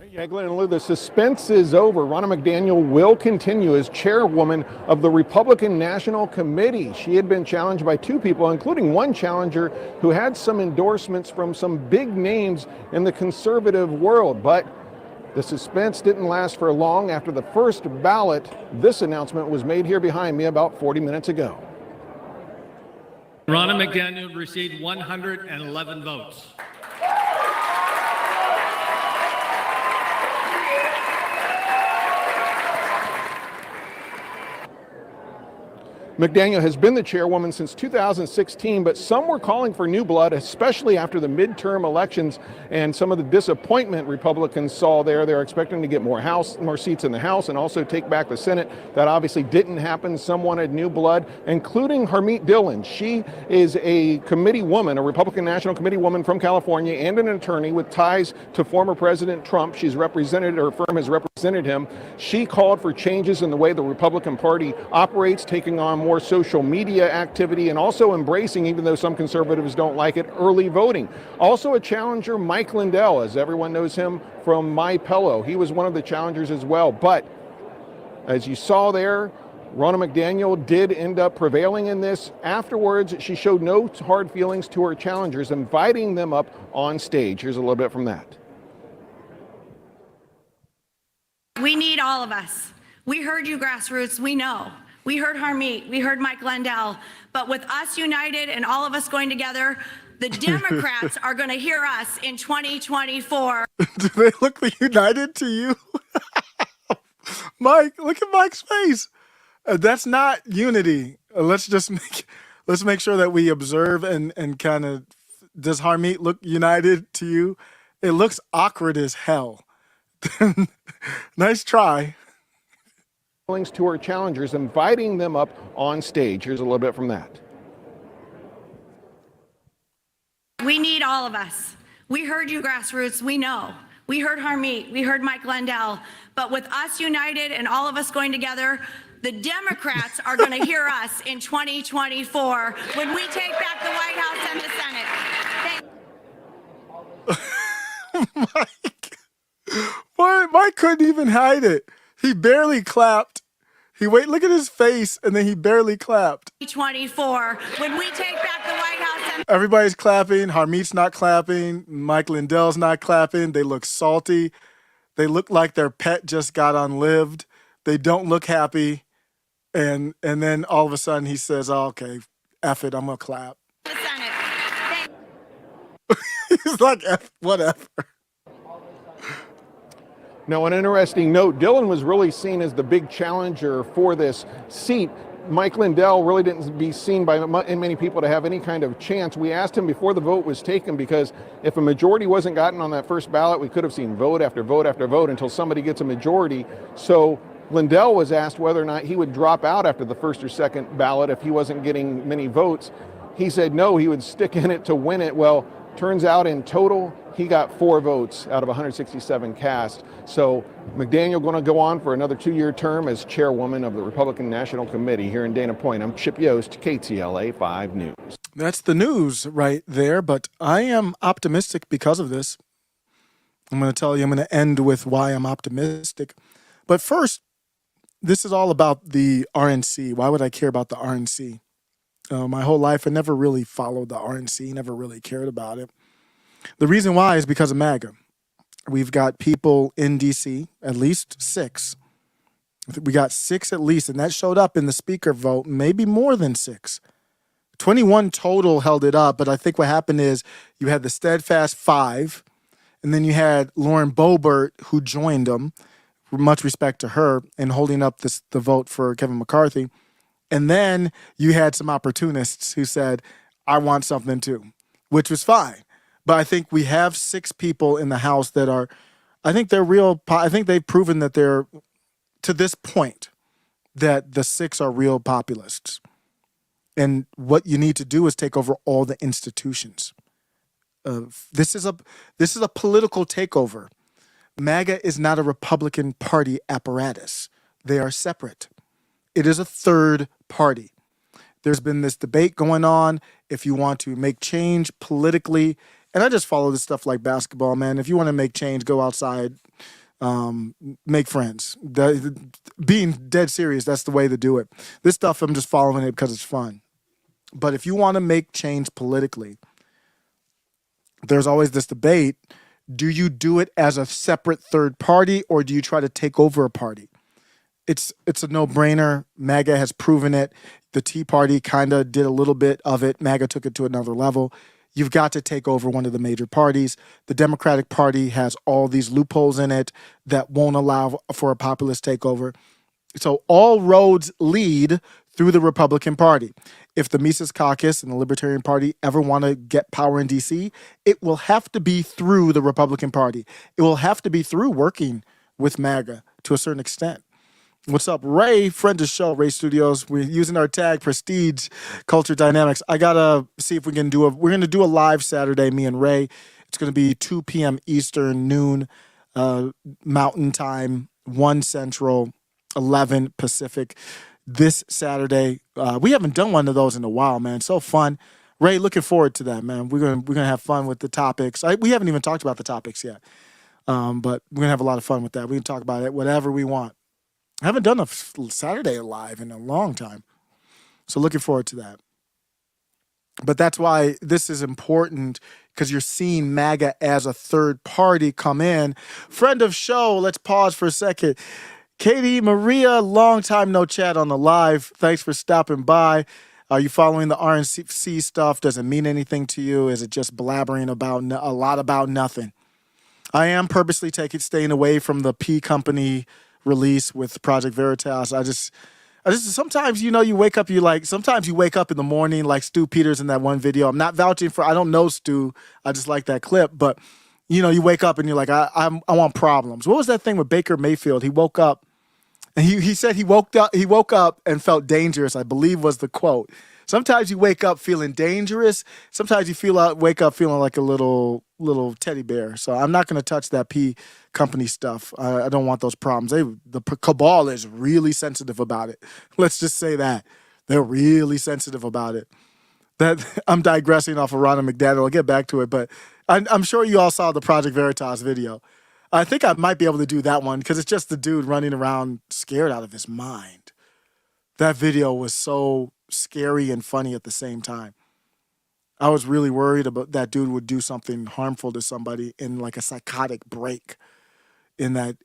Yeah, Glenn and Lou, the suspense is over. Ronna McDaniel will continue as chairwoman of the Republican National Committee. She had been challenged by two people, including one challenger who had some endorsements from some big names in the conservative world. But the suspense didn't last for long. After the first ballot, this announcement was made here behind me about 40 minutes ago. Ronna McDaniel received 111 votes. McDaniel has been the chairwoman since 2016, but some were calling for new blood, especially after the midterm elections and some of the disappointment Republicans saw there. They're expecting to get more seats in the House and also take back the Senate. That obviously didn't happen. Some wanted new blood, including Harmeet Dillon. She is a committee woman, a Republican National Committee woman from California and an attorney with ties to former President Trump. She's represented, her firm has represented him. She called for changes in the way the Republican Party operates, taking on more social media activity and also embracing, even though some conservatives don't like it, early voting. Also a challenger, Mike Lindell, as everyone knows him from My Pillow. He was one of the challengers as well. But as you saw there, Ronna McDaniel did end up prevailing in this. Afterwards, she showed no hard feelings to her challengers, inviting them up on stage. Here's a little bit from that. We need all of us. We heard you, Grassroots. We know. We heard Harmeet, we heard Mike Lindell, but with us united and all of us going together, the Democrats are going to hear us in 2024. Do they look united to you? Mike, look at Mike's face. That's not unity. Let's make sure that we observe and kind of, does Harmeet look united to you? It looks awkward as hell. Nice try. To her challengers, inviting them up on stage. Here's a little bit from that. We need all of us. We heard you, Grassroots. We know. We heard Harmeet. We heard Mike Lindell. But with us united and all of us going together, the Democrats are going to hear us in 2024 when we take back the White House and the Senate. Mike couldn't even hide it. He barely clapped. Look at his face, and then he barely clapped. 2024, when we take back the White House and... Everybody's clapping. Harmeet's not clapping. Mike Lindell's not clapping. They look salty. They look like their pet just got unlived. They don't look happy. And then all of a sudden he says, oh, okay, F it, I'm going to clap. The Senate. He's like, F, whatever. Now, an interesting note, Dillon was really seen as the big challenger for this seat. Mike Lindell really didn't be seen by many people to have any kind of chance. We asked him before the vote was taken, because if a majority wasn't gotten on that first ballot, we could have seen vote after vote after vote until somebody gets a majority. So Lindell was asked whether or not he would drop out after the first or second ballot if he wasn't getting many votes. He said no, he would stick in it to win it. Well, turns out in total, he got 4 votes out of 167 cast. So McDaniel going to go on for another 2-year term as chairwoman of the Republican National Committee here in Dana Point. I'm Chip Yost, KTLA 5 News. That's the news right there, but I am optimistic because of this. I'm going to tell you, I'm going to end with why I'm optimistic. But first, this is all about the RNC. Why would I care about the RNC? My whole life, I never really followed the RNC, never really cared about it. The reason why is because of MAGA. We've got people in D.C., at least 6. We got 6 at least, and that showed up in the speaker vote, maybe more than 6. 21 total held it up, but I think what happened is you had the steadfast 5, and then you had Lauren Boebert, who joined them, much respect to her, in holding up the vote for Kevin McCarthy. And then you had some opportunists who said, I want something too, which was fine. But I think we have 6 people in the House that are, I think they're real, I think they've proven that they're, to this point, that the 6 are real populists. And what you need to do is take over all the institutions. This is a political takeover. MAGA is not a Republican Party apparatus. They are separate. It is a third party. There's been this debate going on if you want to make change politically. And I just follow this stuff like basketball, man. If you want to make change, go outside, make friends. Being dead serious, that's the way to do it. This stuff, I'm just following it because it's fun. But if you want to make change politically, there's always this debate. Do you do it as a separate third party, or do you try to take over a party? It's a no-brainer. MAGA has proven it. The Tea Party kind of did a little bit of it. MAGA took it to another level. You've got to take over one of the major parties. The Democratic Party has all these loopholes in it that won't allow for a populist takeover. So all roads lead through the Republican Party. If the Mises Caucus and the Libertarian Party ever want to get power in D.C., it will have to be through the Republican Party. It will have to be through working with MAGA to a certain extent. What's up, Ray? Friend of the show, Ray Studios. We're using our tag Prestige Culture Dynamics. I gotta see if we can we're gonna do a live Saturday, me and Ray. It's gonna be 2 p.m. Eastern, noon Mountain Time, 1 Central, 11 Pacific. This Saturday, we haven't done one of those in a while, man. So fun, Ray. Looking forward to that, man. We're gonna have fun with the topics. We haven't even talked about the topics yet, but we're gonna have a lot of fun with that. We can talk about it, whatever we want. I haven't done a Saturday live in a long time, so looking forward to that. But that's why this is important, because you're seeing MAGA as a third party come in. Friend of show, let's pause for a second. Katie Maria, long time no chat on the live. Thanks for stopping by. Are you following the RNC stuff? Does it mean anything to you? Is it just blabbering about a lot about nothing? I am purposely staying away from the P Company release with Project Veritas. I just sometimes, you wake up, sometimes you wake up in the morning like Stu Peters in that one video. I'm not vouching for, I don't know Stu. I just like that clip, but you wake up and you're like, I want problems. What was that thing with Baker Mayfield? He woke up and he said he woke up and felt dangerous, I believe was the quote. Sometimes you wake up feeling dangerous. Sometimes you wake up feeling like a little teddy bear. So I'm not going to touch that P Company stuff. I don't want those problems. The cabal is really sensitive about it. Let's just say that. They're really sensitive about it. That I'm digressing off of Ronna McDaniel. I'll get back to it, but I'm sure you all saw the Project Veritas video. I think I might be able to do that one because it's just the dude running around scared out of his mind. That video was so scary and funny at the same time. I was really worried about that dude would do something harmful to somebody in like a psychotic break. In that,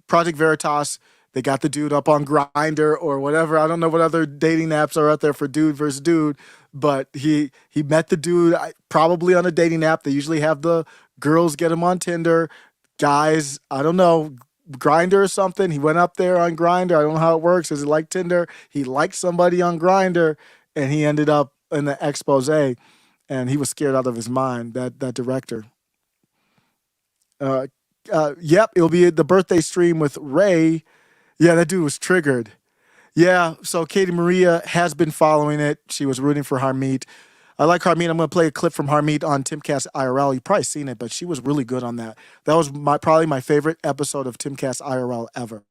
Project Veritas, they got the dude up on Grindr or whatever. I don't know what other dating apps are out there for dude versus dude, but he met the dude probably on a dating app. They usually have the girls get him on Tinder. Guys, I don't know, Grindr or something. He went up there on Grindr. I don't know how it works. Is it like Tinder? He liked somebody on Grindr, and he ended up in the expose, and he was scared out of his mind, that director. Yep, it'll be the birthday stream with Ray. Yeah, that dude was triggered. Yeah, so Katie Maria has been following it. She was rooting for Harmeet. I like Harmeet. I'm going to play a clip from Harmeet on Timcast IRL. You've probably seen it, but she was really good on that. That was probably my favorite episode of Timcast IRL ever.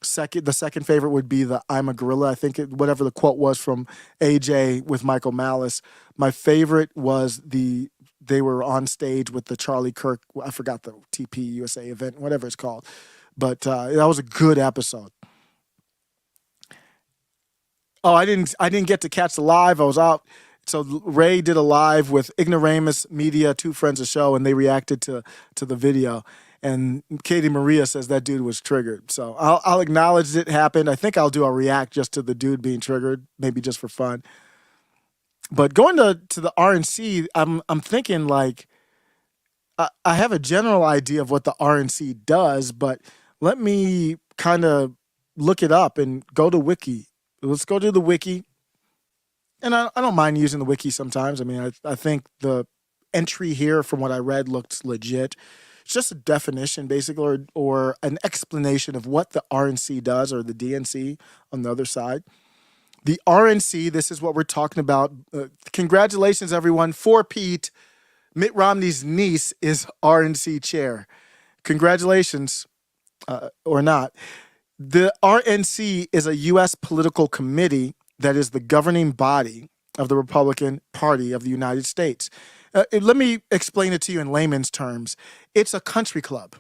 The second favorite would be the I'm a Gorilla. I think whatever the quote was from AJ with Michael Malice. My favorite was they were on stage with the Charlie Kirk, I forgot the TP USA event, whatever it's called. But that was a good episode. Oh, I didn't get to catch the live. I was out. So Ray did a live with Ignoramus Media, 2 friends of the show, and they reacted to the video. And Katie Maria says that dude was triggered. So I'll acknowledge it happened. I think I'll do a react just to the dude being triggered, maybe just for fun. But going to the RNC, I'm thinking like I have a general idea of what the RNC does, but let me kind of look it up and go to Wiki. Let's go to the Wiki. And I don't mind using the Wiki sometimes. I mean, I think the entry here from what I read looked legit. It's just a definition, basically, or an explanation of what the RNC does, or the DNC on the other side. The RNC, this is what we're talking about. Congratulations, everyone. For Pete, Mitt Romney's niece is RNC chair. Congratulations, or not. The RNC is a U.S. political committee that is the governing body of the Republican Party of the United States. Let me explain it to you in layman's terms. It's a country club.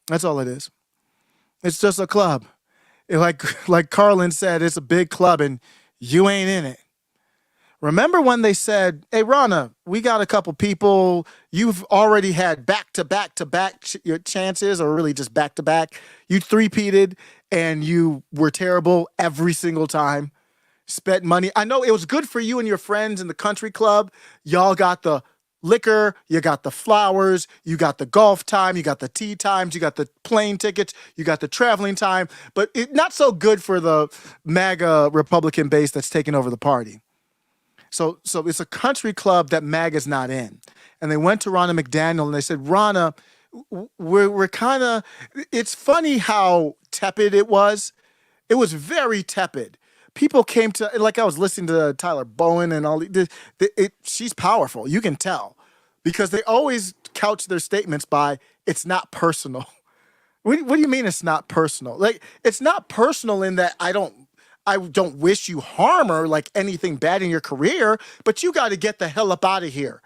That's all it is. It's just a club. Like Carlin said, it's a big club and you ain't in it. Remember when they said, hey, Ronna, we got a couple people. You've already had back-to-back your chances, or really just back-to-back. You three-peated and you were terrible every single time. Spent money. I know it was good for you and your friends in the country club. Y'all got the liquor, you got the flowers, you got the golf time, you got the tea times, you got the plane tickets, you got the traveling time, but not so good for the MAGA Republican base that's taking over the party. So it's a country club that MAGA's not in. And they went to Ronna McDaniel and they said, Ronna, we're kind of, it's funny how tepid it was. It was very tepid. People came to, like I was listening to Tyler Bowen and all, she's powerful. You can tell because they always couch their statements by, it's not personal. What do you mean it's not personal? Like, it's not personal in that I don't wish you harm or like anything bad in your career, but you got to get the hell up out of here.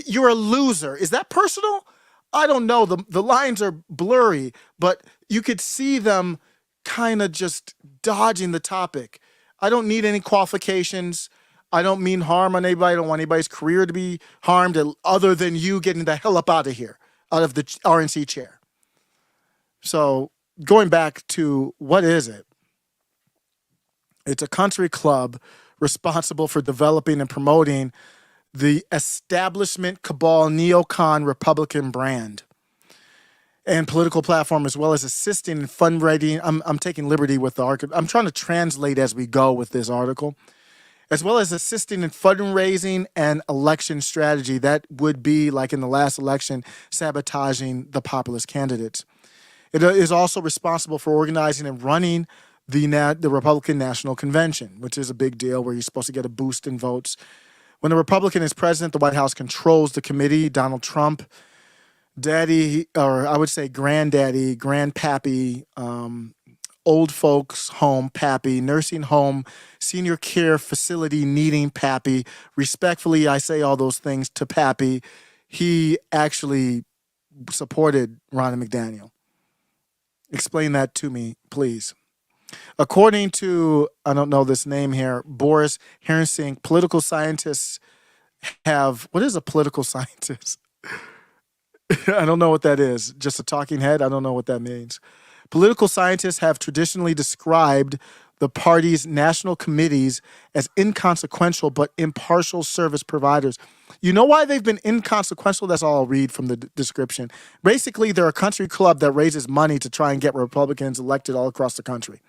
You're a loser. Is that personal? I don't know. The lines are blurry, but you could see them kind of just dodging the topic. I don't need any qualifications. I don't mean harm on anybody. I don't want anybody's career to be harmed other than you getting the hell up out of here, out of the RNC chair. So going back to what is it? It's a country club responsible for developing and promoting the establishment cabal neocon Republican brand and political platform, as well as assisting in fundraising. I'm taking liberty with the article. I'm trying to translate as we go with this article, as well as assisting in fundraising and election strategy. That would be, like in the last election, sabotaging the populist candidates. It is also responsible for organizing and running the Republican National Convention, which is a big deal where you're supposed to get a boost in votes. When the Republican is president, the White House controls the committee. Donald Trump, daddy, or I would say granddaddy, grandpappy, old folks home pappy, nursing home, senior care facility needing pappy. Respectfully, I say all those things to pappy. He actually supported Ronna McDaniel. Explain that to me, please. According to, I don't know this name here, Boris Hersink, political scientists have, what is a political scientist? I don't know what that is. Just a talking head? I don't know what that means. Political scientists have traditionally described the party's national committees as inconsequential but impartial service providers. You know why they've been inconsequential? That's all I'll read from the description. Basically, they're a country club that raises money to try and get Republicans elected all across the country.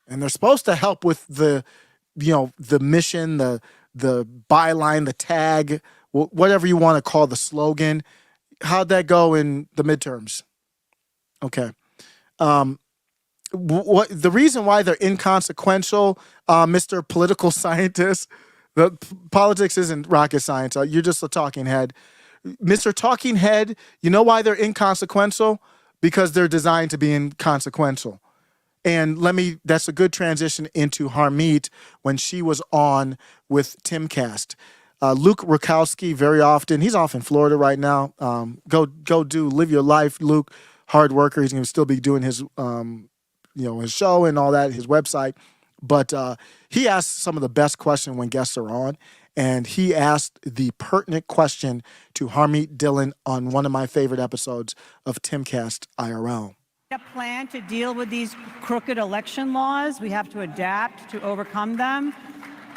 And they're supposed to help with the mission, the byline, the tag, whatever you want to call the slogan. How'd that go in the midterms? Okay. The reason why they're inconsequential, Mr. Political Scientist, politics isn't rocket science. You're just a talking head. Mr. Talking Head, you know why they're inconsequential? Because they're designed to be inconsequential. And that's a good transition into Harmeet when she was on with Timcast. Luke Rukowski, very often, he's off in Florida right now. Live your life, Luke. Hard worker. He's going to still be doing his, his show and all that, his website. But he asks some of the best questions when guests are on. And he asked the pertinent question to Harmeet Dillon on one of my favorite episodes of Timcast IRL. A plan to deal with these crooked election laws. We have to adapt to overcome them.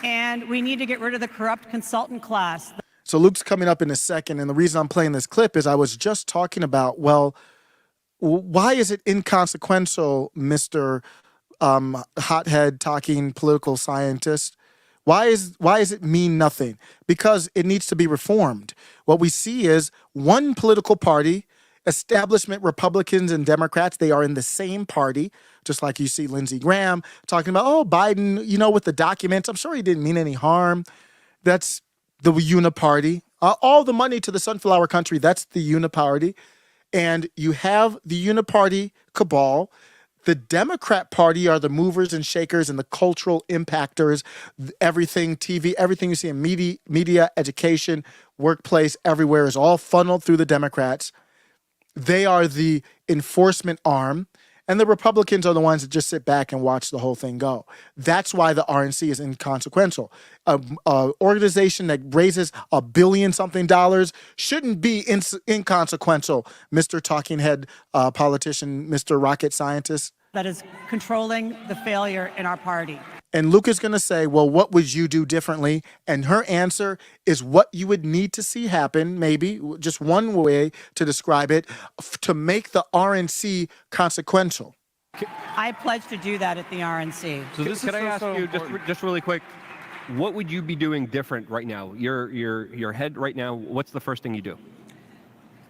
And we need to get rid of the corrupt consultant class. So Luke's coming up in a second. And the reason I'm playing this clip is I was just talking about, why is it inconsequential, Mr. Hothead talking political scientist? Why is it mean nothing? Because it needs to be reformed. What we see is one political party, establishment Republicans and Democrats, they are in the same party, just like you see Lindsey Graham talking about, Biden, with the documents. I'm sure he didn't mean any harm. That's the uniparty. All the money to the sunflower country, that's the uniparty. And you have the uniparty cabal. The Democrat Party are the movers and shakers and the cultural impactors, everything, TV, everything you see in media, education, workplace, everywhere is all funneled through the Democrats. They are the enforcement arm, and the Republicans are the ones that just sit back and watch the whole thing go. That's why the RNC is inconsequential. An organization that raises $1 billion something shouldn't be inconsequential, Mr. Talking Head politician, Mr. Rocket Scientist. That is controlling the failure in our party. And Luke is going to say, well, what would you do differently? And her answer is what you would need to see happen, maybe, just one way to describe it, to make the RNC consequential. I pledge to do that at the RNC. So this can I ask you just really quick, what would you be doing different right now? Your head right now, what's the first thing you do?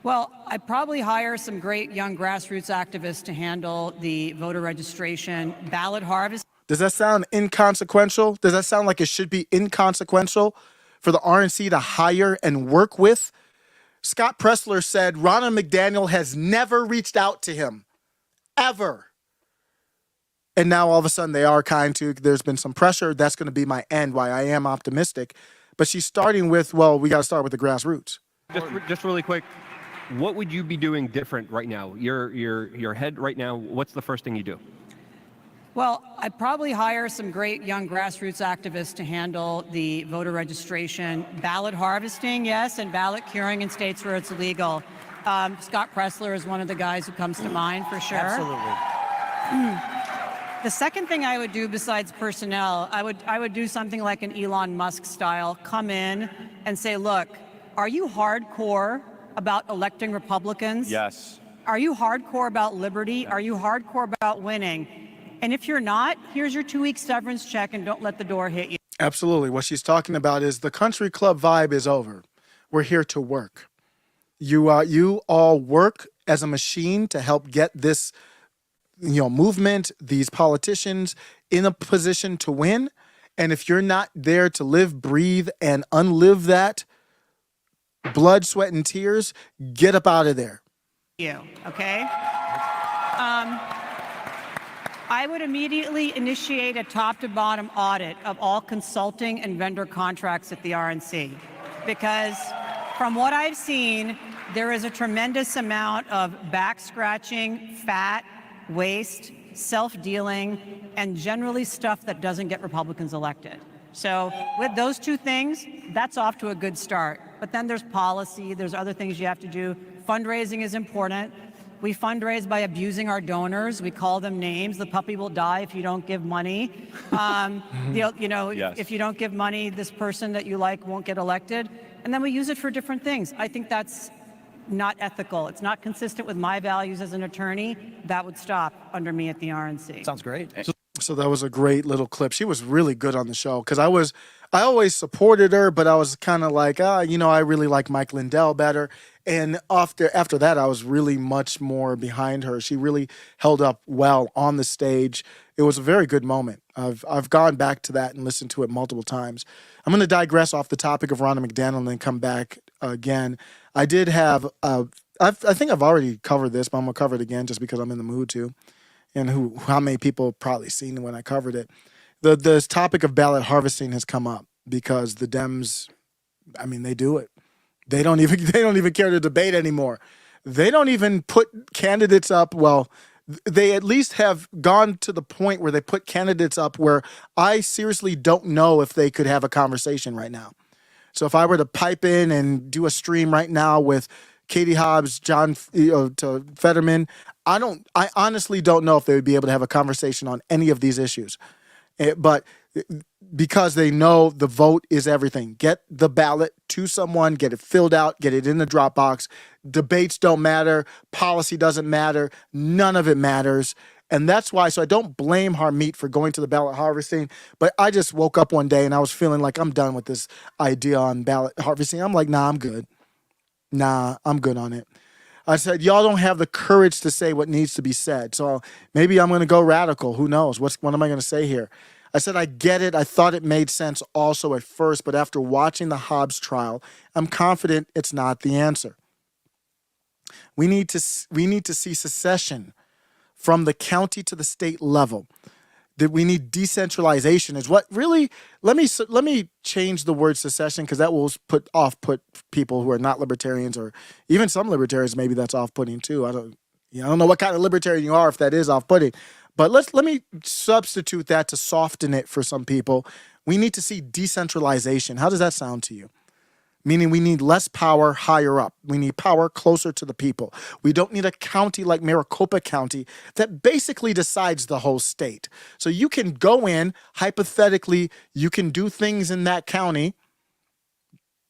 Well, I'd probably hire some great young grassroots activists to handle the voter registration, ballot harvest. Does that sound inconsequential? Does that sound like it should be inconsequential for the RNC to hire and work with? Scott Pressler said Ronna McDaniel has never reached out to him, ever. And now all of a sudden they are kind to. There's been some pressure. That's going to be my end, why I am optimistic. But she's starting with, well, we got to start with the grassroots. Just really quick, what would you be doing different right now? Your head right now, what's the first thing you do? Well, I'd probably hire some great young grassroots activists to handle the voter registration, ballot harvesting, yes, and ballot curing in states where it's illegal. Scott Pressler is one of the guys who comes to mind for sure. Absolutely. The second thing I would do besides personnel, I would do something like an Elon Musk style, come in and say, look, are you hardcore about electing Republicans? Yes. Are you hardcore about liberty? Are you hardcore about winning? And if you're not, here's your 2-week severance check and don't let the door hit you. Absolutely. What she's talking about is the country club vibe is over. We're here to work. You all work as a machine to help get this movement, these politicians in a position to win. And if you're not there to live, breathe, and unlive that blood, sweat, and tears, get up out of there. Okay? I would immediately initiate a top-to-bottom audit of all consulting and vendor contracts at the RNC, because from what I've seen, there is a tremendous amount of back-scratching, fat, waste, self-dealing, and generally stuff that doesn't get Republicans elected. So with those two things, that's off to a good start. But then there's policy, there's other things you have to do. Fundraising is important. We fundraise by abusing our donors. We call them names. The puppy will die if you don't give money. Yes. If you don't give money, this person that you like won't get elected. And then we use it for different things. I think that's not ethical. It's not consistent with my values as an attorney. That would stop under me at the RNC. Sounds great. So that was a great little clip. She was really good on the show because I always supported her, but I was kind of like, I really like Mike Lindell better. And after that, I was really much more behind her. She really held up well on the stage. It was a very good moment. I've gone back to that and listened to it multiple times. I'm going to digress off the topic of Ronna McDaniel and then come back again. I did have, I think I've already covered this, but I'm going to cover it again just because I'm in the mood to. And how many people probably seen when I covered it. The topic of ballot harvesting has come up because the Dems, they do it. They don't even care to debate anymore. They don't even put candidates up. Well, they at least have gone to the point where they put candidates up where I seriously don't know if they could have a conversation right now. So if I were to pipe in and do a stream right now with Katie Hobbs, John to Fetterman, I honestly don't know if they would be able to have a conversation on any of these issues. But because they know the vote is everything. Get the ballot to someone, get it filled out, get it in the Dropbox. Debates don't matter. Policy doesn't matter. None of it matters. And that's why, so I don't blame Harmeet for going to the ballot harvesting, but I just woke up one day and I was feeling like I'm done with this idea on ballot harvesting. I'm like, nah, I'm good. Nah, I'm good on it. I said, y'all don't have the courage to say what needs to be said. So maybe I'm going to go radical. Who knows? What am I going to say here? I said, I get it. I thought it made sense also at first, but after watching the Hobbs trial, I'm confident it's not the answer. We need to see secession from the county to the state level. that we need decentralization is what really, let me change the word secession, because that will put people who are not libertarians, or even some libertarians, maybe that's off-putting too. I don't know what kind of libertarian you are if that is off-putting. But let me substitute that to soften it for some people. We need to see decentralization. How does that sound to you? Meaning we need less power higher up. We need power closer to the people. We don't need a county like Maricopa County that basically decides the whole state. So you can go in, hypothetically, you can do things in that county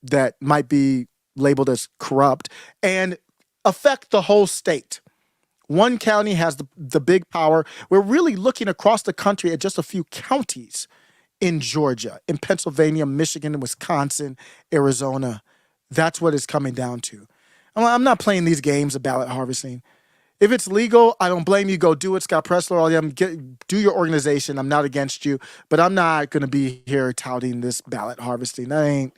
that might be labeled as corrupt and affect the whole state. One county has the big power. We're really looking across the country at just a few counties in Georgia, in Pennsylvania, Michigan, Wisconsin, Arizona. That's what it's coming down to. I'm not playing these games of ballot harvesting. If it's legal, I don't blame you. Go do it. Scott Pressler, all them, do your organization. I'm not against you, but I'm not going to be here touting this ballot harvesting.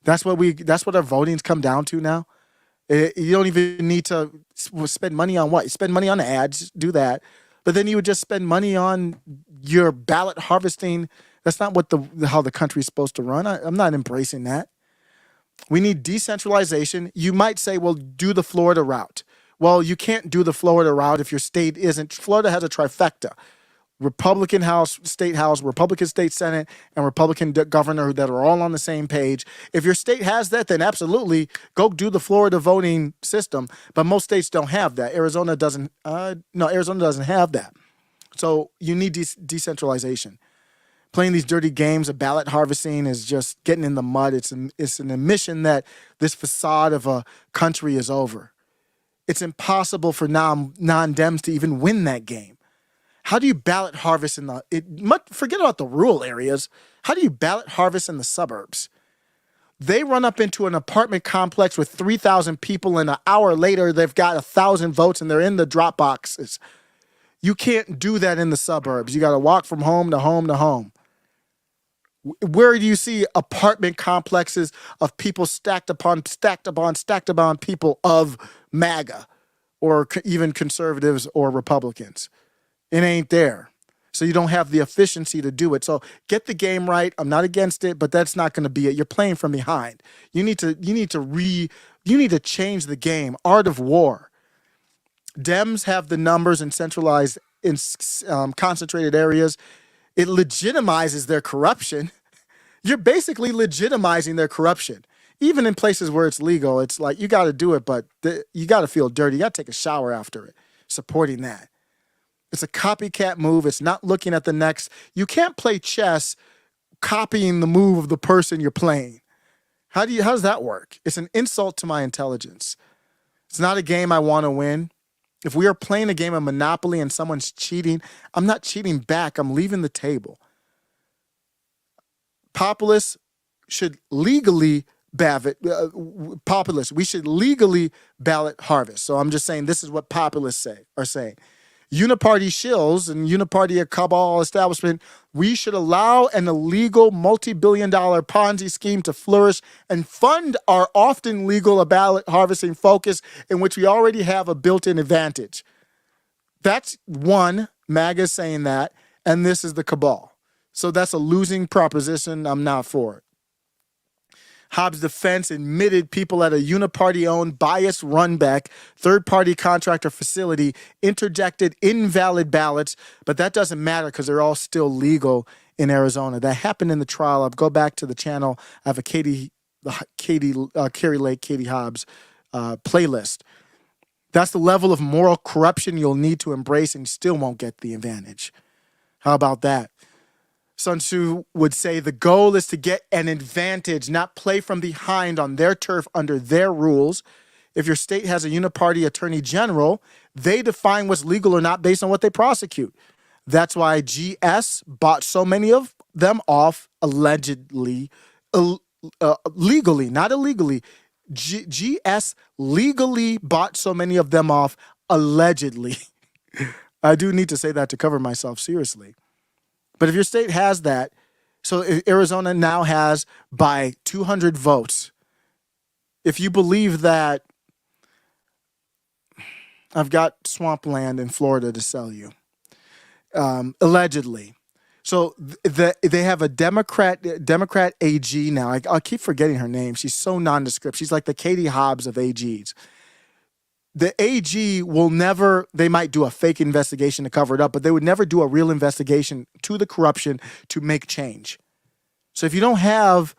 That's what our voting's come down to now. You don't even need to spend money on what? Spend money on ads, do that. But then you would just spend money on your ballot harvesting. That's not what how the country's supposed to run. I'm not embracing that. We need decentralization. You might say, well, do the Florida route. Well, you can't do the Florida route if your state isn't. Florida has a trifecta. Republican House, State House, Republican State Senate, and Republican governor that are all on the same page. If your state has that, then absolutely go do the Florida voting system. But most states don't have that. Arizona doesn't. Arizona doesn't have that. So you need decentralization. Playing these dirty games of ballot harvesting is just getting in the mud. It's an admission that this facade of a country is over. It's impossible for non-Dems to even win that game. How do you ballot harvest forget about the rural areas. How do you ballot harvest in the suburbs? They run up into an apartment complex with 3,000 people, and an hour later, they've got 1,000 votes and they're in the drop boxes. You can't do that in the suburbs. You got to walk from home to home to home. Where do you see apartment complexes of people stacked upon people of MAGA or even conservatives or Republicans? It ain't there. So you don't have the efficiency to do it. So get the game right. I'm not against it, but that's not going to be it. You're playing from behind. You need to change the game. Art of war. Dems have the numbers in centralized, concentrated areas. It legitimizes their corruption. You're basically legitimizing their corruption. Even in places where it's legal, it's like you got to do it, but you got to feel dirty. You got to take a shower after it, supporting that. It's a copycat move. It's not looking at the next. You can't play chess copying the move of the person you're playing. How does that work? It's an insult to my intelligence. It's not a game I want to win. If we are playing a game of Monopoly and someone's cheating, I'm not cheating back. I'm leaving the table. Populists should legally we should legally ballot harvest. So I'm just saying this is what populists are saying. Uniparty shills and uniparty cabal establishment, we should allow an illegal multi-billion-dollar Ponzi scheme to flourish and fund our often legal ballot harvesting focus in which we already have a built-in advantage. That's one, MAGA saying that, and this is the cabal. So that's a losing proposition. I'm not for it. Hobbs' defense admitted people at a uniparty-owned, biased runback, third-party contractor facility interjected invalid ballots, but that doesn't matter because they're all still legal in Arizona. That happened in the trial. I'll go back to the channel. I have a Carrie Lake, Katie Hobbs playlist. That's the level of moral corruption you'll need to embrace, and you still won't get the advantage. How about that? Sun Tzu would say the goal is to get an advantage, not play from behind on their turf under their rules. If your state has a uniparty attorney general, they define what's legal or not based on what they prosecute. That's why GS bought so many of them off allegedly, legally, not illegally. GS legally bought so many of them off allegedly. I do need to say that to cover myself seriously. But if your state has that, so Arizona now has by 200 votes. If you believe that I've got swampland in Florida to sell you, allegedly, So they have a Democrat AG now. I keep forgetting her name. She's so nondescript. She's like the Katie Hobbs of AGs. The AG will never, they might do a fake investigation to cover it up, but they would never do a real investigation to the corruption to make change. So if you have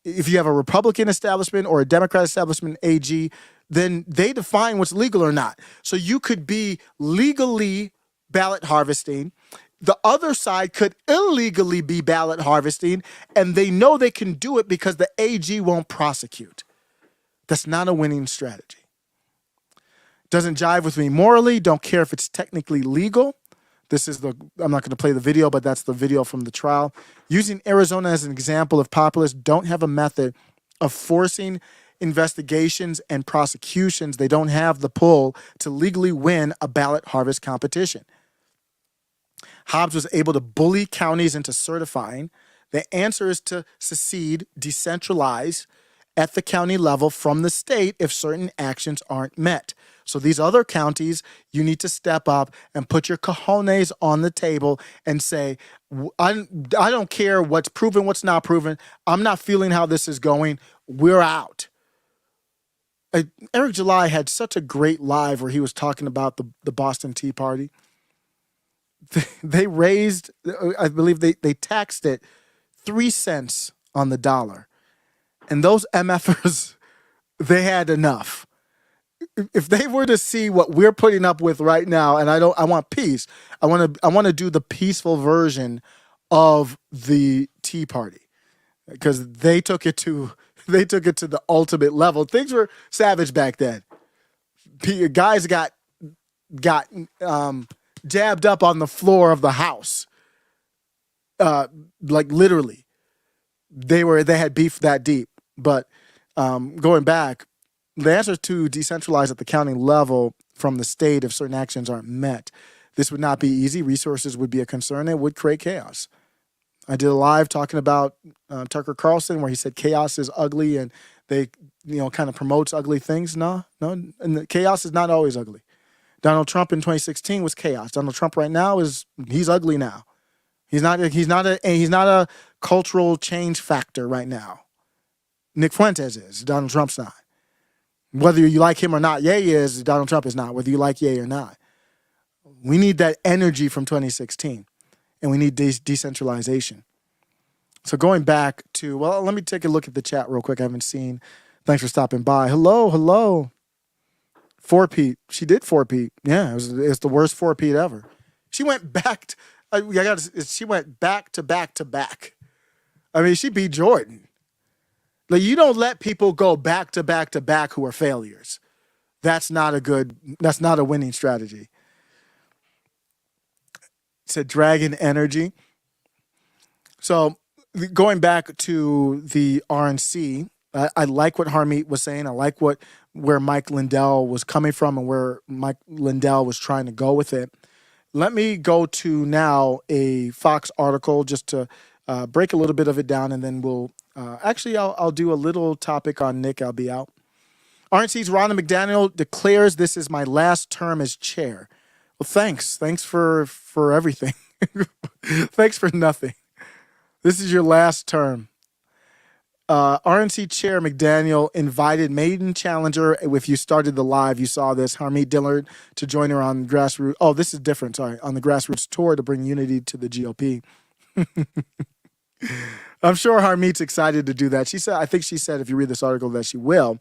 a Republican establishment or a Democrat establishment AG, then they define what's legal or not. So you could be legally ballot harvesting. The other side could illegally be ballot harvesting, and they know they can do it because the AG won't prosecute. That's not a winning strategy. Doesn't jive with me morally. Don't care if it's technically legal. I'm not going to play the video, but that's the video from the trial. Using Arizona as an example of populists don't have a method of forcing investigations and prosecutions. They don't have the pull to legally win a ballot harvest competition. Hobbs was able to bully counties into certifying. The answer is to secede, decentralize at the county level from the state if certain actions aren't met. So these other counties, you need to step up and put your cojones on the table and say, I don't care what's proven, what's not proven. I'm not feeling how this is going. We're out. Eric July had such a great live where he was talking about the Boston Tea Party. They raised, I believe they taxed it 3 cents on the dollar. And those MFers, they had enough. If they were to see what we're putting up with right now, and I want peace. I want to do the peaceful version of the Tea Party, because they took it to the ultimate level. Things were savage back then. Guys got jabbed up on the floor of the House, like literally. They had beef that deep. But going back, the answer is to decentralize at the county level from the state if certain actions aren't met. This would not be easy. Resources would be a concern. It would create chaos. I did a live talking about Tucker Carlson where he said chaos is ugly and they, kind of promotes ugly things. No, and the chaos is not always ugly. Donald Trump in 2016 was chaos. Donald Trump right now he's ugly now. He's not a cultural change factor right now. Nick Fuentes is. Donald Trump's not. Whether you like him or not, Ye is. Donald Trump is not. Whether you like Ye or not. We need that energy from 2016. And we need decentralization. So going back to, let me take a look at the chat real quick. I haven't seen. Thanks for stopping by. Hello. 4-peat. She did 4-peat. Yeah, it's the worst 4-peat ever. She went back. She went back to back to back. I mean, she beat Jordan. Like, you don't let people go back to back to back who are failures. That's not a winning strategy. It's a dragon energy. So going back to the RNC, I like what Harmeet was saying. I like where Mike Lindell was coming from and where Mike Lindell was trying to go with it. Let me go to now a Fox article just to break a little bit of it down, and then we'll I'll do a little topic on Nick. I'll be out. RNC's Ronna McDaniel declares, "This is my last term as chair." Well, thanks. Thanks for everything. Thanks for nothing. This is your last term. RNC Chair McDaniel invited maiden challenger, if you started the live, you saw this, Harmeet Dillard, to join her on Grassroots. Oh, this is different, sorry. On the Grassroots tour to bring unity to the GOP. I'm sure Harmeet's excited to do that. I think she said, if you read this article, that she will.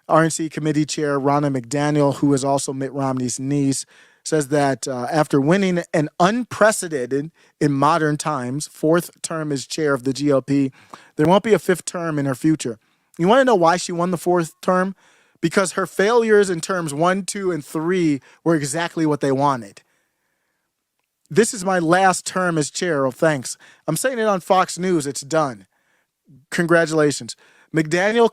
RNC Committee Chair Ronna McDaniel, who is also Mitt Romney's niece, says that after winning an unprecedented, in modern times, 4th term as chair of the GOP, there won't be a 5th term in her future. You want to know why she won the 4th term? Because her failures in terms 1, 2, and 3 were exactly what they wanted. This is my last term as chair. Oh, thanks. I'm saying it on Fox News. It's done. Congratulations. McDaniel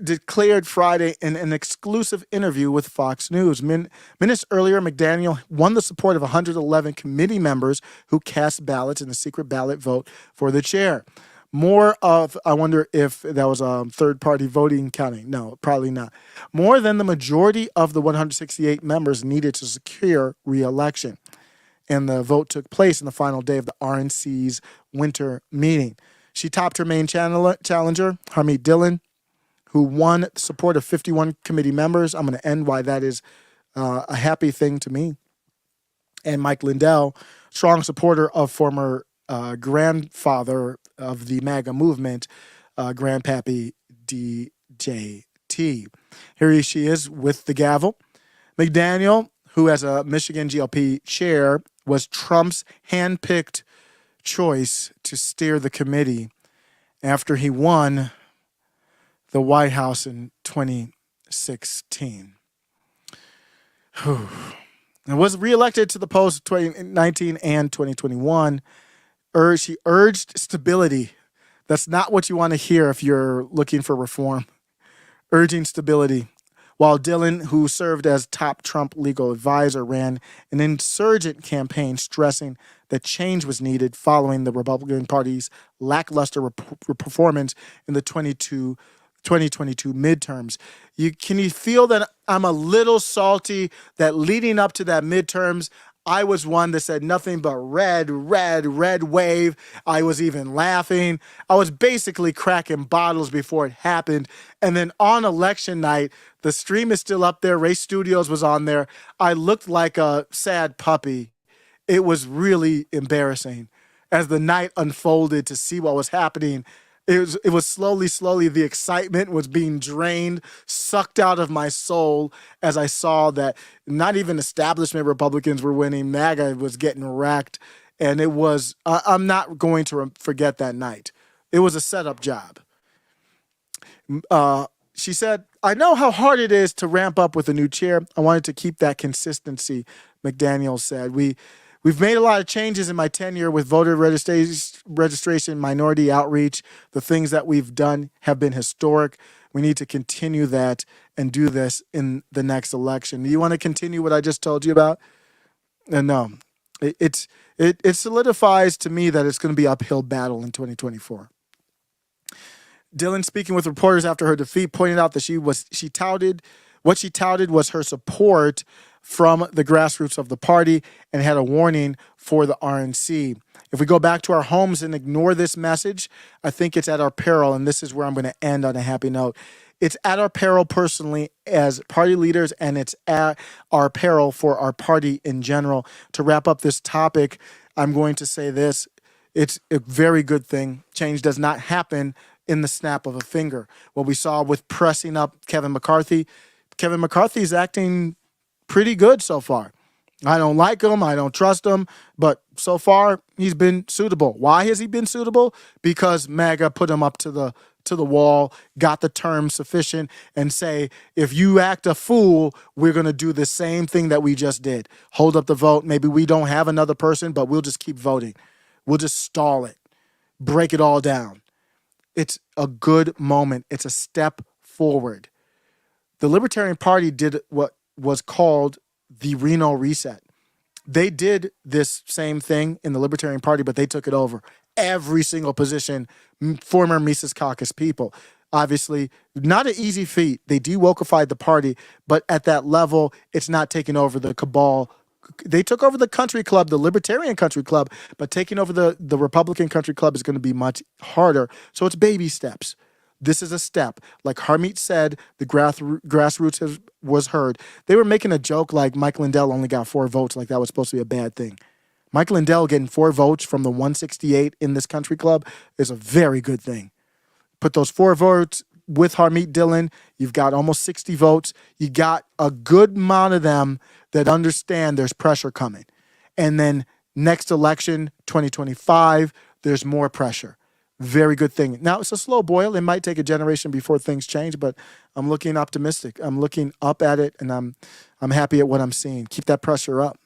declared Friday in an exclusive interview with Fox News. Minutes earlier, McDaniel won the support of 111 committee members who cast ballots in the secret ballot vote for the chair. I wonder if that was a third-party voting counting. No, probably not. More than the majority of the 168 members needed to secure re-election. and the vote took place on the final day of the RNC's winter meeting. She topped her main challenger, Harmeet Dillon, who won the support of 51 committee members. I'm going to end why that is a happy thing to me. And Mike Lindell, strong supporter of former grandfather of the MAGA movement, Grandpappy DJT. Here she is with the gavel. McDaniel, who as a Michigan GOP chair was Trump's handpicked choice to steer the committee after he won the White House in 2016. And was reelected to the post 2019 and 2021. She urged stability. That's not what you want to hear if you're looking for reform. Urging stability. While Dillon, who served as top Trump legal advisor, ran an insurgent campaign stressing that change was needed following the Republican Party's lackluster performance in the 2022 midterms. Can you feel that I'm a little salty that leading up to that midterms, I was one that said nothing but red wave. I was even laughing. I was basically cracking bottles before it happened. And then on election night, the stream is still up there. Ray Studios was on there. I looked like a sad puppy. It was really embarrassing as the night unfolded to see what was happening. It was slowly, the excitement was being drained, sucked out of my soul as I saw that not even establishment Republicans were winning. MAGA was getting wrecked. And it was, I'm not going to forget that night. It was a setup job. She said, I know how hard it is to ramp up with a new chair. I wanted to keep that consistency, McDaniel said. We've made a lot of changes in my tenure with voter registration, minority outreach. The things that we've done have been historic. We need to continue that and do this in the next election. Do you want to continue what I just told you about? No. It solidifies to me that it's going to be an uphill battle in 2024. Dillon, speaking with reporters after her defeat, pointed out that she touted was her support from the grassroots of the party and had a warning for the RNC. If we go back to our homes and ignore this message, I think it's at our peril, and this is where I'm going to end on a happy note. It's at our peril personally as party leaders, and it's at our peril for our party in general. To wrap up this topic, I'm going to say this. It's a very good thing. Change does not happen in the snap of a finger. What we saw with pressing up Kevin McCarthy's acting pretty good so far. I don't like him. I don't trust him. But so far, he's been suitable. Why has he been suitable? Because MAGA put him up to the wall, got the term sufficient, and say, if you act a fool, we're going to do the same thing that we just did. Hold up the vote. Maybe we don't have another person, but we'll just keep voting. We'll just stall it. Break it all down. It's a good moment. It's a step forward. The Libertarian Party did what was called the Reno Reset. They did this same thing in the Libertarian Party, but they took it over. Every single position, former Mises Caucus people. Obviously, not an easy feat. They de-wokeified the party, but at that level, it's not taking over the cabal. They took over the country club, the Libertarian country club, but taking over the Republican country club is going to be much harder. So it's baby steps. This is a step. Like Harmeet said, the grassroots was heard. They were making a joke like Mike Lindell only got 4 votes, like that was supposed to be a bad thing. Mike Lindell getting 4 votes from the 168 in this country club is a very good thing. Put those 4 votes with Harmeet Dillon, you've got almost 60 votes. You got a good amount of them that understand there's pressure coming. And then next election, 2025, there's more pressure. Very good thing. Now, it's a slow boil. It might take a generation before things change, but I'm looking optimistic. I'm looking up at it, and I'm happy at what I'm seeing. Keep that pressure up.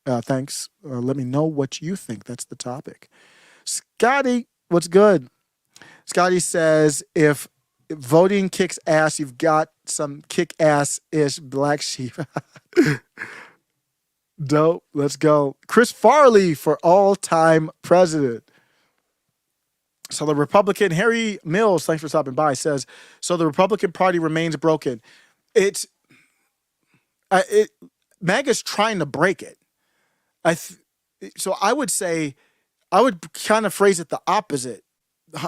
Thanks. Let me know what you think. That's the topic. Scotty, what's good? Scotty says, if voting kicks ass, you've got some kick-ass-ish black sheep. Dope. Let's go. Chris Farley for all-time president. So the Republican, Harry Mills, thanks for stopping by, says, so the Republican Party remains broken. MAGA's trying to break it. So I would say, I would kind of phrase it the opposite.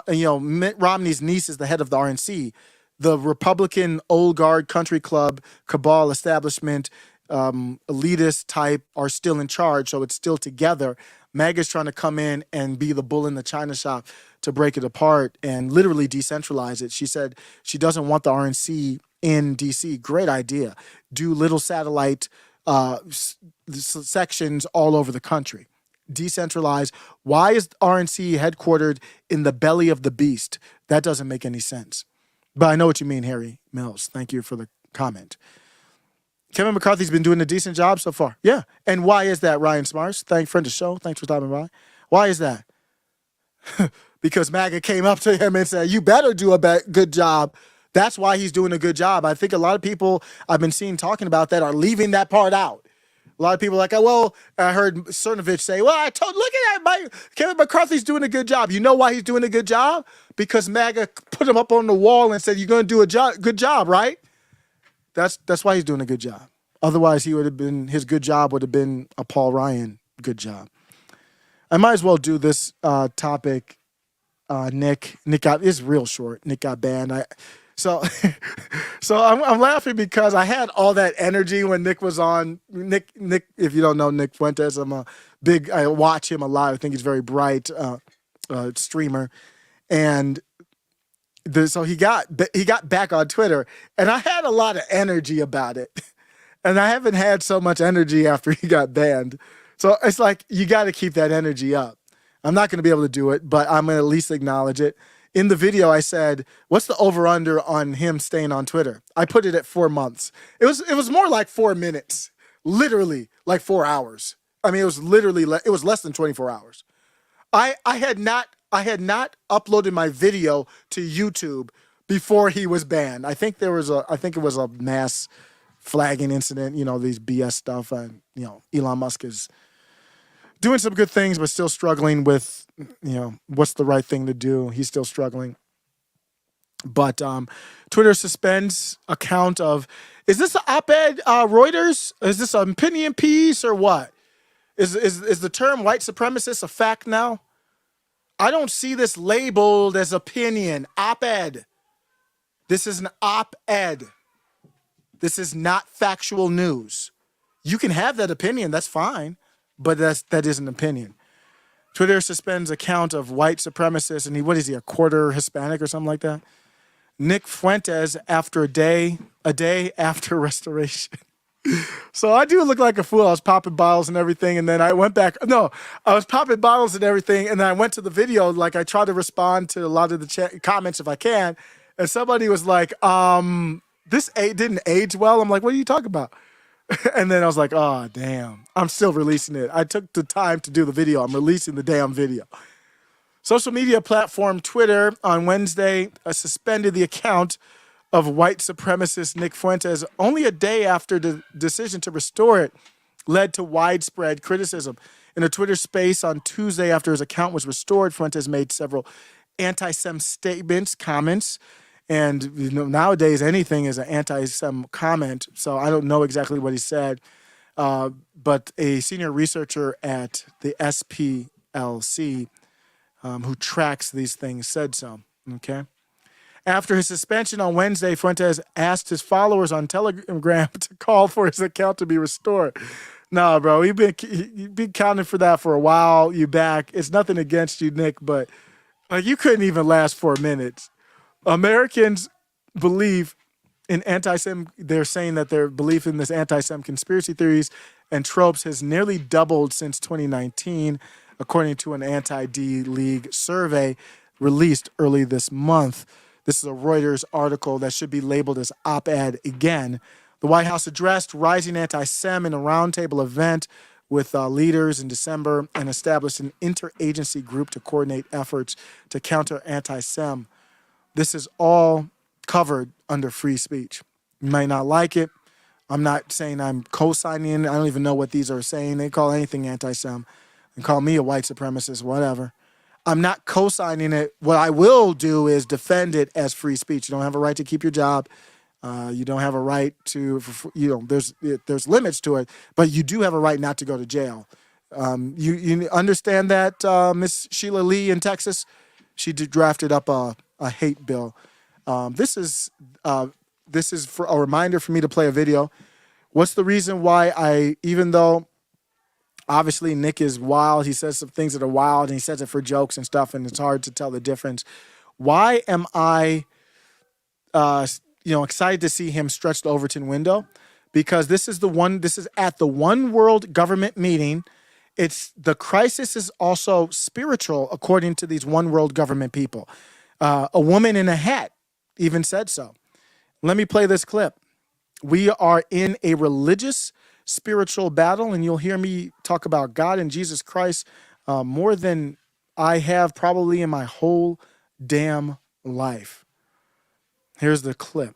Mitt Romney's niece is the head of the RNC. The Republican old guard country club cabal establishment, elitist type are still in charge, so it's still together. MAGA's trying to come in and be the bull in the china shop to break it apart and literally decentralize it. She said she doesn't want the RNC in DC. Great idea. Do little satellite sections all over the country. Decentralize. Why is RNC headquartered in the belly of the beast? That doesn't make any sense. But I know what you mean, Harry Mills. Thank you for the comment. Kevin McCarthy's been doing a decent job so far. Yeah. And why is that, Ryan Smars? Friend of the show. Thanks for stopping by. Why is that? Because MAGA came up to him and said, you better do a good job. That's why he's doing a good job. I think a lot of people I've been seeing talking about that are leaving that part out. A lot of people are like, I heard Cernovich say, look at that, Kevin McCarthy's doing a good job. You know why he's doing a good job? Because MAGA put him up on the wall and said, you're going to do a good job, right? That's why he's doing a good job. Otherwise, his good job would have been a Paul Ryan good job. I might as well do this topic. Nick got, it's real short. Nick got banned. So I'm laughing because I had all that energy when Nick was on. Nick, if you don't know Nick Fuentes, I watch him a lot. I think he's very bright streamer. And so he got back on Twitter, and I had a lot of energy about it. And I haven't had so much energy after he got banned. So it's like, you got to keep that energy up. I'm not going to be able to do it, but I'm going to at least acknowledge it. In the video, I said, what's the over-under on him staying on Twitter? I put it at 4 months. It was more like 4 minutes, literally like 4 hours. I mean, it was less than 24 hours. I had not uploaded my video to YouTube before he was banned. I think it was a mass flagging incident, these BS stuff. And, Elon Musk is doing some good things, but still struggling with, what's the right thing to do. He's still struggling. But Twitter suspends account of, is this an op-ed Reuters? Is this an opinion piece or what? Is the term white supremacist a fact now? I don't see this labeled as opinion, op-ed. This is an op-ed. This is not factual news. You can have that opinion, that's fine, but that is an opinion. Twitter suspends account of white supremacist, and what is he, a quarter Hispanic or something like that? Nick Fuentes after a day after restoration. So I do look like a fool. I was popping bottles and everything, and then I went back. No, I was popping bottles and everything, and then I went to the video. Like, I try to respond to a lot of the comments if I can, and somebody was like, this didn't age well. I'm like, what are you talking about? And then I was like, oh, damn. I'm still releasing it. I took the time to do the video. I'm releasing the damn video. Social media platform Twitter on Wednesday suspended the account of white supremacist Nick Fuentes only a day after the decision to restore it led to widespread criticism. In a Twitter space on Tuesday after his account was restored, Fuentes made several anti-Sem statements, comments, and nowadays anything is an anti-Sem comment, so I don't know exactly what he said, but a senior researcher at the SPLC who tracks these things said so, okay? After his suspension on Wednesday, Fuentes asked his followers on Telegram to call for his account to be restored. No, bro, you've been counting for that for a while. You back. It's nothing against you, Nick, but you couldn't even last 4 minutes. Americans believe in anti-Sem. They're saying that their belief in this anti-Sem conspiracy theories and tropes has nearly doubled since 2019, according to an Anti-D League survey released early this month. This is a Reuters article that should be labeled as op-ed again. The White House addressed rising anti-Sem in a roundtable event with leaders in December and established an interagency group to coordinate efforts to counter anti-Sem. This is all covered under free speech. You might not like it. I'm not saying I'm co-signing it. I don't even know what these are saying. They call anything anti-Sem. They call me a white supremacist, whatever. I'm not co-signing it. What I will do is defend it as free speech. You don't have a right to keep your job. You don't have a right to, there's limits to it, but you do have a right not to go to jail. You understand that, Miss Sheila Lee in Texas? She drafted up a hate bill. This is for a reminder for me to play a video. What's the reason why even though obviously Nick is wild, he says some things that are wild, and he says it for jokes and stuff, and it's hard to tell the difference. Why am I, excited to see him stretch the Overton window? Because this is at the One World Government meeting. The crisis is also spiritual, according to these One World Government people. A woman in a hat even said so. Let me play this clip. We are in a religious, spiritual battle, and you'll hear me talk about God and Jesus Christ more than I have probably in my whole damn life. Here's the clip.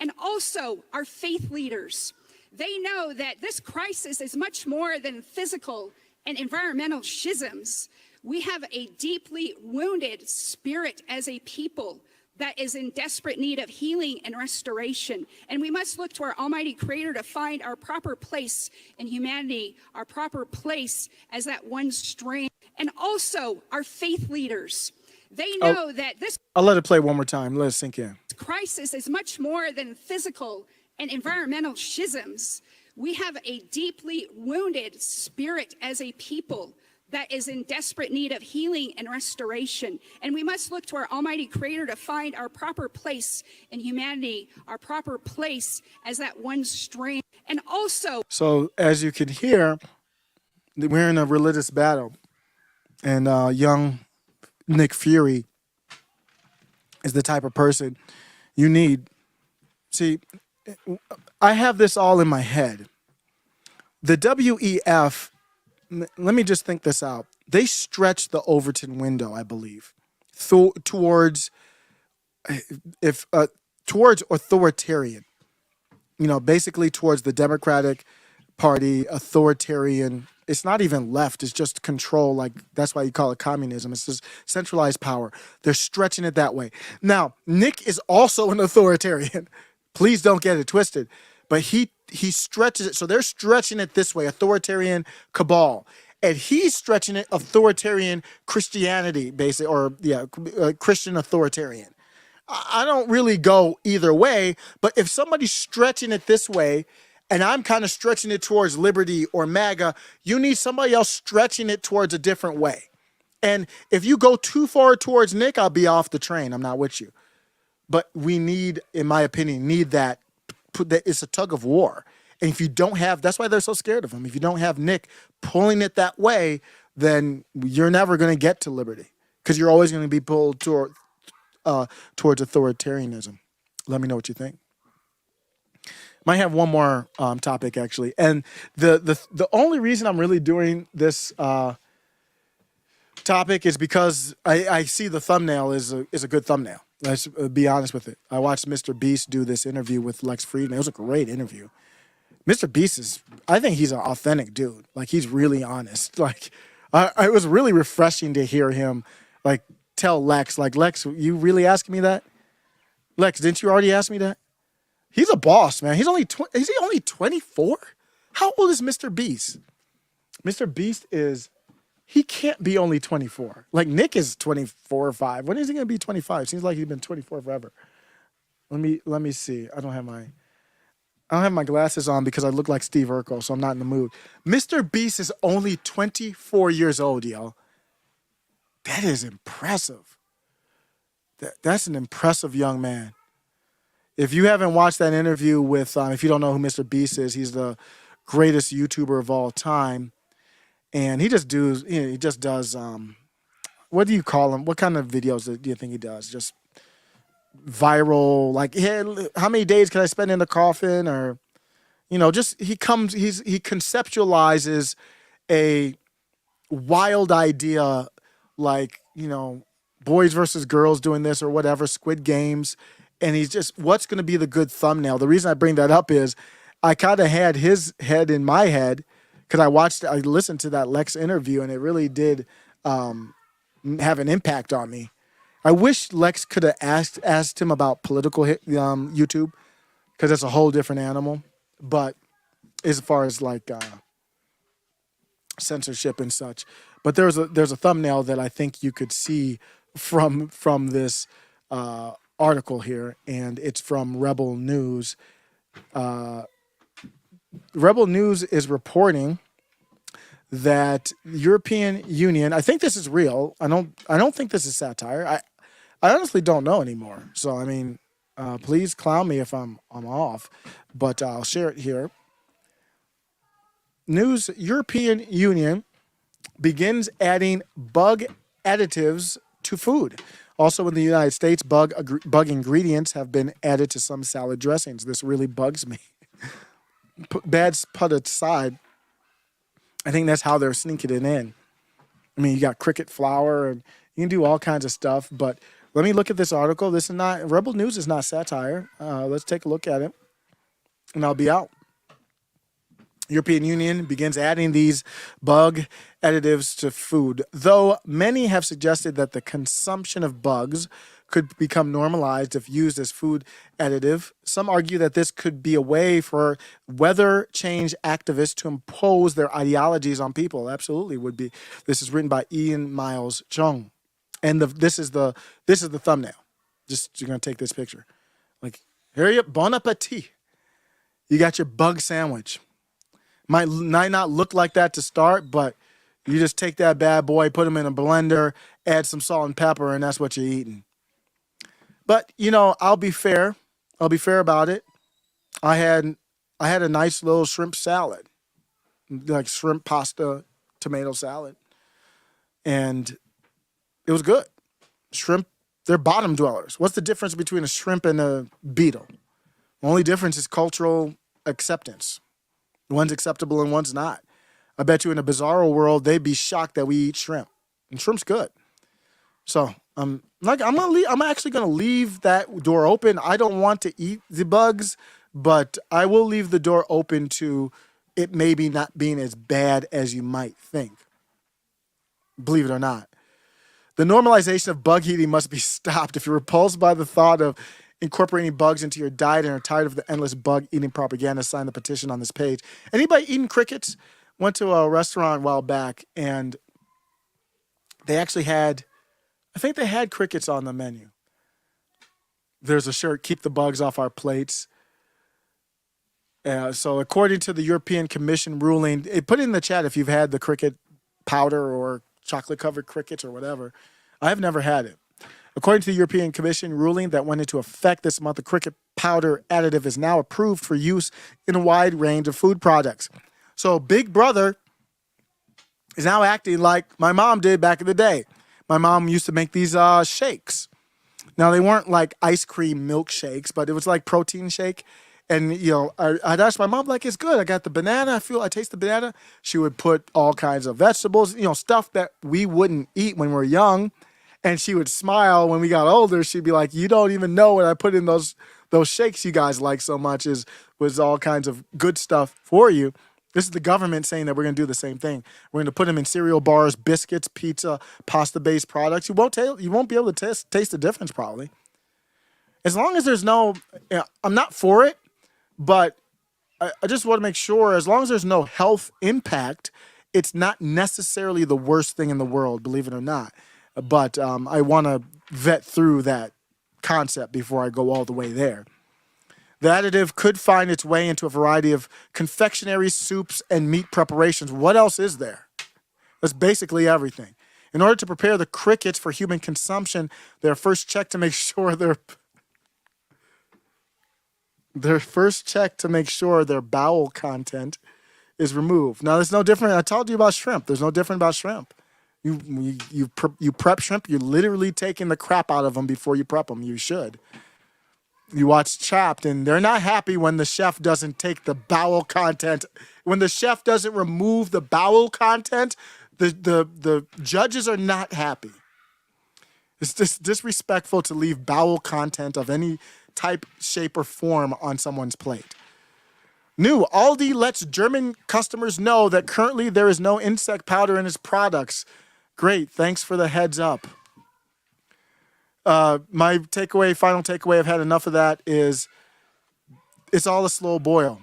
And also our faith leaders. They know that this crisis is much more than physical and environmental schisms. We have a deeply wounded spirit as a people that is in desperate need of healing and restoration. And we must look to our Almighty Creator to find our proper place in humanity, our proper place as that one strand. And also our faith leaders. They know that this I'll let it play one more time. Let it sink in. crisis is much more than physical and environmental schisms. We have a deeply wounded spirit as a people that is in desperate need of healing and restoration. And we must look to our Almighty Creator to find our proper place in humanity, our proper place as that one strand. And also, so as you can hear, we're in a religious battle, and young Nick Fury is the type of person you need. See, I have this all in my head. The WEF, let me just think this out. They stretched the Overton window, I believe, towards authoritarian. Basically towards the Democratic Party, authoritarian. It's not even left. It's just control. Like, that's why you call it communism. It's just centralized power. They're stretching it that way. Now, Nick is also an authoritarian. Please don't get it twisted. But he stretches it. So they're stretching it this way, authoritarian cabal. And he's stretching it authoritarian Christianity, basically, Christian authoritarian. I don't really go either way, but if somebody's stretching it this way, and I'm kind of stretching it towards liberty or MAGA, you need somebody else stretching it towards a different way. And if you go too far towards Nick, I'll be off the train. I'm not with you. But we need, in my opinion, that. It's a tug of war. And if you don't have, that's why they're so scared of him. If you don't have Nick pulling it that way, then you're never going to get to liberty, because you're always going to be pulled towards authoritarianism. Let me know what you think. Might have one more topic, actually. And the only reason I'm really doing this topic is because I see the thumbnail is a good thumbnail. Let's be honest with it. I watched Mr. Beast do this interview with Lex Friedman. It was a great interview. Mr. Beast I think he's an authentic dude. Like, he's really honest. Like, it was really refreshing to hear him, like, tell Lex, like, Lex, you really asking me that? Lex, didn't you already ask me that? He's a boss, man. Is he only 24? How old is Mr. Beast? Mr. Beast he can't be only 24. Like, Nick is 24 or 5. When is he going to be 25? Seems like he's been 24 forever. Let me see. I don't have my glasses on because I look like Steve Urkel, so I'm not in the mood. Mr. Beast is only 24 years old, y'all. That is impressive. That's an impressive young man. If you haven't watched that interview with, if you don't know who Mr. Beast is, he's the greatest YouTuber of all time. And he just does, what do you call him? What kind of videos do you think he does? Just viral, like, hey, how many days can I spend in the coffin? Or, he conceptualizes a wild idea, like, boys versus girls doing this or whatever, Squid Games. And he's just, what's going to be the good thumbnail? The reason I bring that up is I kind of had his head in my head, because I listened to that Lex interview, and it really did have an impact on me. I wish Lex could have asked him about political YouTube, because it's a whole different animal. But as far as like censorship and such. But there's a thumbnail that I think you could see from this article here, and it's from Rebel News. Rebel News is reporting that European Union. I think this is real. I don't think this is satire. I honestly don't know anymore. So I mean, please clown me if I'm off, but I'll share it here. News: European Union begins adding bug additives to food. Also in the United States, bug ingredients have been added to some salad dressings. This really bugs me. Bad put aside, I think that's how they're sneaking it in. I mean, you got cricket flour, and you can do all kinds of stuff. But let me look at this article. This is not Rebel News. Is not satire. Let's take a look at it, and I'll be out. European Union begins adding these bug additives to food, though many have suggested that the consumption of bugs could become normalized if used as food additive. Some argue that this could be a way for weather change activists to impose their ideologies on people. Absolutely would be. This is written by Ian Miles Chung, and this is the thumbnail. Just you're gonna take this picture. Like, here you, bon appetit. You got your bug sandwich. Might not look like that to start, but you just take that bad boy, put them in a blender, add some salt and pepper, and that's what you're eating. But, you know, I'll be fair. I'll be fair about it. I had a nice little shrimp salad, like shrimp pasta, tomato salad. And it was good. Shrimp, they're bottom dwellers. What's the difference between a shrimp and a beetle? The only difference is cultural acceptance. One's acceptable and one's not. I bet you in a bizarro world, they'd be shocked that we eat shrimp. And shrimp's good. So I'm actually gonna leave that door open. I don't want to eat the bugs, but I will leave the door open to it maybe not being as bad as you might think. Believe it or not. The normalization of bug eating must be stopped. If you're repulsed by the thought of incorporating bugs into your diet and are tired of the endless bug eating propaganda, sign the petition on this page. Anybody eating crickets? Went to a restaurant a while back, and they actually had, I think they had crickets on the menu. There's a shirt, keep the bugs off our plates. So according to the European Commission ruling, put it in the chat if you've had the cricket powder or chocolate-covered crickets or whatever. I've never had it. According to the European Commission ruling that went into effect this month, the cricket powder additive is now approved for use in a wide range of food products. So Big Brother is now acting like my mom did back in the day. My mom used to make these shakes. Now, they weren't like ice cream milkshakes, but it was like protein shake. And, you know, I'd ask my mom, like, it's good. I got the banana. I taste the banana. She would put all kinds of vegetables, you know, stuff that we wouldn't eat when we were young. And she would smile when we got older. She'd be like, you don't even know what I put in those shakes you guys like so much was all kinds of good stuff for you. This is the government saying that we're going to do the same thing. We're going to put them in cereal bars, biscuits, pizza, pasta-based products. You won't be able to taste the difference probably. As long as there's no, I'm not for it, but I just want to make sure as long as there's no health impact, it's not necessarily the worst thing in the world, believe it or not. But I want to vet through that concept before I go all the way there. The additive could find its way into a variety of confectionery, soups, and meat preparations. What else is there? That's basically everything. In order to prepare the crickets for human consumption, they're first checked to make sure their bowel content is removed. Now, there's no different. I told you about shrimp. There's no different about shrimp. You prep shrimp, you're literally taking the crap out of them before you prep them. You should. You watch Chopped, and they're not happy when the chef doesn't take the bowel content. When the chef doesn't remove the bowel content, the judges are not happy. It's just disrespectful to leave bowel content of any type, shape, or form on someone's plate. New, Aldi lets German customers know that currently there is no insect powder in its products. Great, thanks for the heads up. My final takeaway, I've had enough of that, is it's all a slow boil.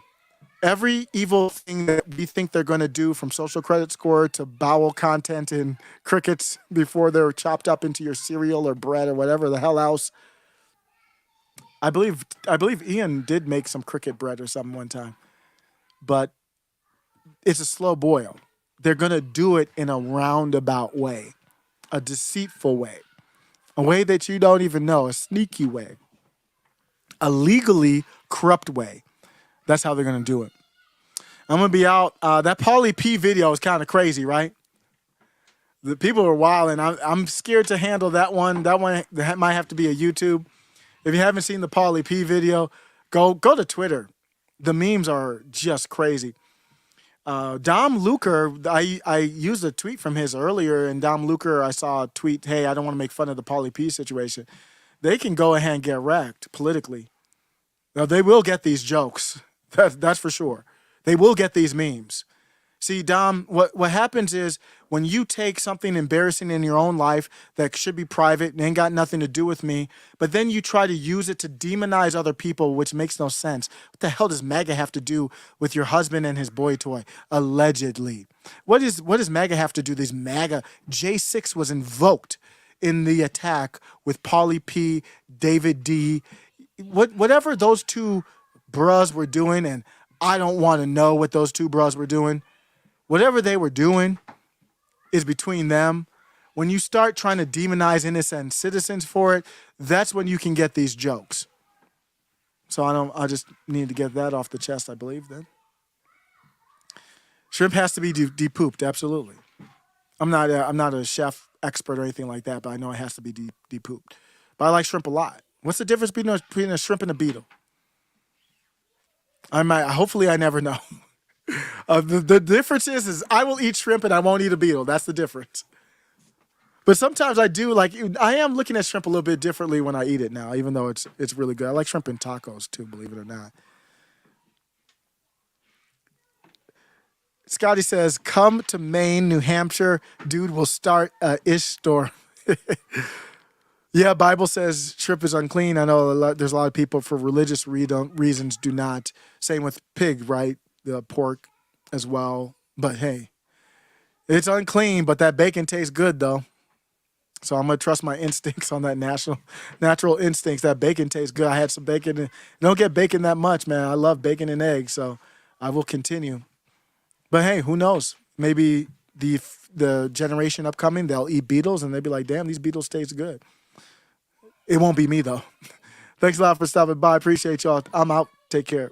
Every evil thing that we think they're going to do, from social credit score to bowel content in crickets before they're chopped up into your cereal or bread or whatever the hell else. I believe Ian did make some cricket bread or something one time, but it's a slow boil. They're going to do it in a roundabout way, a deceitful way, a way that you don't even know, a sneaky way, a legally corrupt way. That's how they're going to do it. I'm going to be out. That Pauly P video is kind of crazy, right? The people are wild, and I'm scared to handle that one. That might have to be a YouTube. If you haven't seen the Pauly P video, go to Twitter. The memes are just crazy. Dom Luker, I used a tweet from his earlier, and Dom Luker, I saw a tweet, hey, I don't want to make fun of the Pauly P situation. They can go ahead and get wrecked politically. Now, they will get these jokes. That's for sure. They will get these memes. See, Dom, what happens is when you take something embarrassing in your own life that should be private and ain't got nothing to do with me, but then you try to use it to demonize other people, which makes no sense. What the hell does MAGA have to do with your husband and his boy toy? Allegedly. What does MAGA have to do? These MAGA, J6 was invoked in the attack with Pauly P, David D, whatever those two bros were doing, and I don't want to know what those two bros were doing. Whatever they were doing is between them. When you start trying to demonize innocent citizens for it, that's when you can get these jokes. So I just need to get that off the chest, I believe, then. Shrimp has to be de-pooped, absolutely. I'm not a chef expert or anything like that, but I know it has to be de-pooped. But I like shrimp a lot. What's the difference between a shrimp and a beetle? Hopefully I never know. The difference is I will eat shrimp and I won't eat a beetle. That's the difference. But sometimes I do I am looking at shrimp a little bit differently when I eat it now, even though it's really good. I like shrimp in tacos too, believe it or not. Scotty says, come to Maine, New Hampshire. Dude will start a ish storm. Yeah, Bible says shrimp is unclean. I know there's a lot of people for religious reasons do not. Same with pig, right? The pork as well. But hey, it's unclean, but that bacon tastes good though. So I'm going to trust my instincts on that natural instincts. That bacon tastes good. I had some bacon. And don't get bacon that much, man. I love bacon and eggs, so I will continue. But hey, who knows? Maybe the generation upcoming, they'll eat beetles and they'll be like, damn, these beetles taste good. It won't be me, though. Thanks a lot for stopping by. Appreciate y'all. I'm out. Take care.